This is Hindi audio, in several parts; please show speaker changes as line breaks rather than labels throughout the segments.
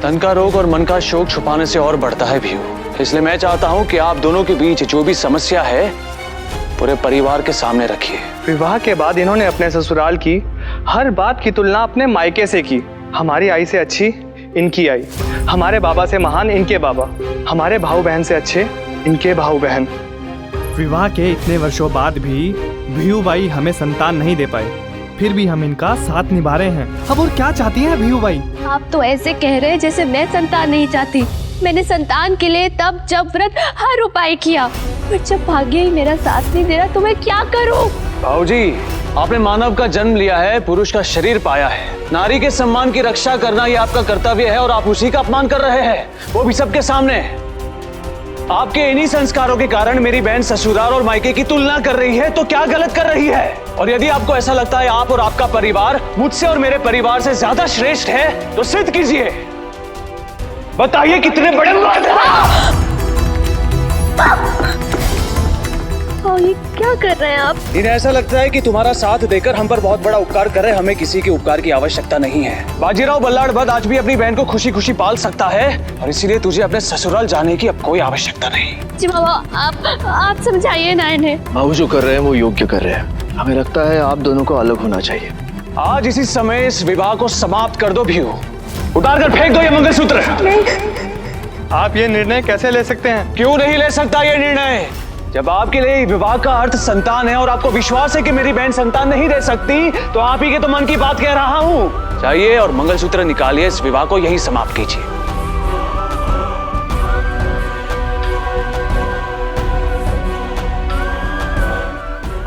तन का रोग और मन का शोक छुपाने से और बढ़ता है भीऊ। इसलिए मैं चाहता हूँ कि आप दोनों के बीच जो भी समस्या है पूरे परिवार के सामने रखिए।
विवाह के बाद इन्होंने अपने ससुराल की हर बात की तुलना अपने मायके से की। हमारी आई से अच्छी इनकी आई, हमारे बाबा से महान इनके बाबा, हमारे भाऊ बहन से अच्छे इनके भाऊ बहन।
विवाह के इतने वर्षों बाद भी भीऊ बाई हमें संतान नहीं दे पाए, फिर भी हम इनका साथ निभा रहे हैं। अब और क्या चाहती हैं भीऊ बाई?
आप तो ऐसे कह रहे हैं जैसे मैं संतान नहीं चाहती। मैंने संतान के लिए तब जब व्रत हर उपाय किया, पर जब भाग्य ही मेरा साथ नहीं दे रहा तो मैं क्या करूं?
भाऊजी, आपने मानव का जन्म लिया है, पुरुष का शरीर पाया है। नारी के सम्मान की रक्षा करना ये आपका कर्तव्य है और आप उसी का अपमान कर रहे हैं, वो भी सबके सामने। आपके इन्हीं संस्कारों के कारण मेरी बहन ससुराल और मायके की तुलना कर रही है, तो क्या गलत कर रही है? और यदि आपको ऐसा लगता है आप और आपका परिवार मुझसे और मेरे परिवार से ज्यादा श्रेष्ठ है, तो सिद्ध कीजिए। बताइए कितने बड़े मर्द हैं।
ये क्या कर रहे हैं आप?
इन्हें ऐसा लगता है कि तुम्हारा साथ देकर हम पर बहुत बड़ा उपकार कर रहे हैं। हमें किसी के उपकार की आवश्यकता नहीं है। बाजीराव बल्लाड़बंद आज भी अपनी बहन को खुशी खुशी पाल सकता है और इसीलिए तुझे अपने ससुराल जाने की अब कोई आवश्यकता नहीं।
जी बाबा, आप समझाइए ना इन्हें।
बाबू जो कर रहे हैं वो योग्य कर रहे हैं। हमें लगता है आप दोनों को अलग होना चाहिए।
आज इसी समय इस विवाह को समाप्त कर दो भीऊ। उतार कर फेंक दो ये मंगलसूत्र।
आप ये निर्णय कैसे ले सकते हैं?
क्यों नहीं ले सकता ये निर्णय? जब आपके लिए विवाह का अर्थ संतान है और आपको विश्वास है कि मेरी बहन संतान नहीं दे सकती, तो आप ही के तो मन की बात कह रहा हूं। चाहिए और मंगलसूत्र निकालिए, इस विवाह को यही समाप्त कीजिए।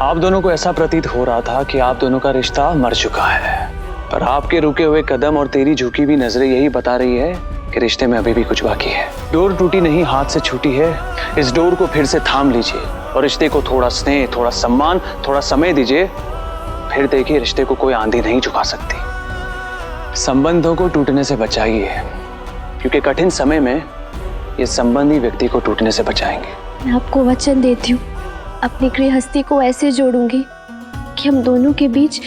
आप दोनों को ऐसा प्रतीत हो रहा था कि आप दोनों का रिश्ता मर चुका है, पर आपके रुके हुए कदम और तेरी झुकी हुई नजरें यही बता रही है कि रिश्ते में अभी भी कुछ बाकी है। डोर टूटी नहीं, हाथ से छूटी है। इस डोर को फिर से थाम लीजिए और रिश्ते को थोड़ा स्नेह, थोड़ा सम्मान, थोड़ा समय दीजिए। फिर देखिए, रिश्ते को कोई आंधी नहीं झुका सकती। संबंधों को टूटने से बचाइए, क्योंकि कठिन समय में ये संबंधी व्यक्ति को टूटने से बचाएंगे।
मैं आपको वचन देती हूँ, अपनी गृहस्थी को ऐसे जोड़ूंगी कि हम दोनों के बीच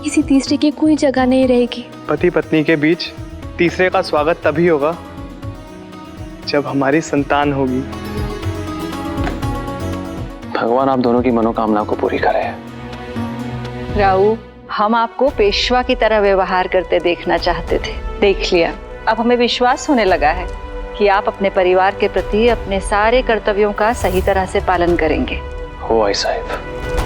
किसी तीसरे की कोई जगह नहीं रहेगी।
पति पत्नी के बीच तीसरे का स्वागत तभी होगा जब हमारी संतान होगी।
भगवान आप दोनों की मनोकामना को पूरी करे।
राऊ, हम आपको पेशवा की तरह व्यवहार करते देखना चाहते थे, देख लिया। अब हमें विश्वास होने लगा है कि आप अपने परिवार के प्रति अपने सारे कर्तव्यों का सही तरह से पालन करेंगे।
हो आई साहिब।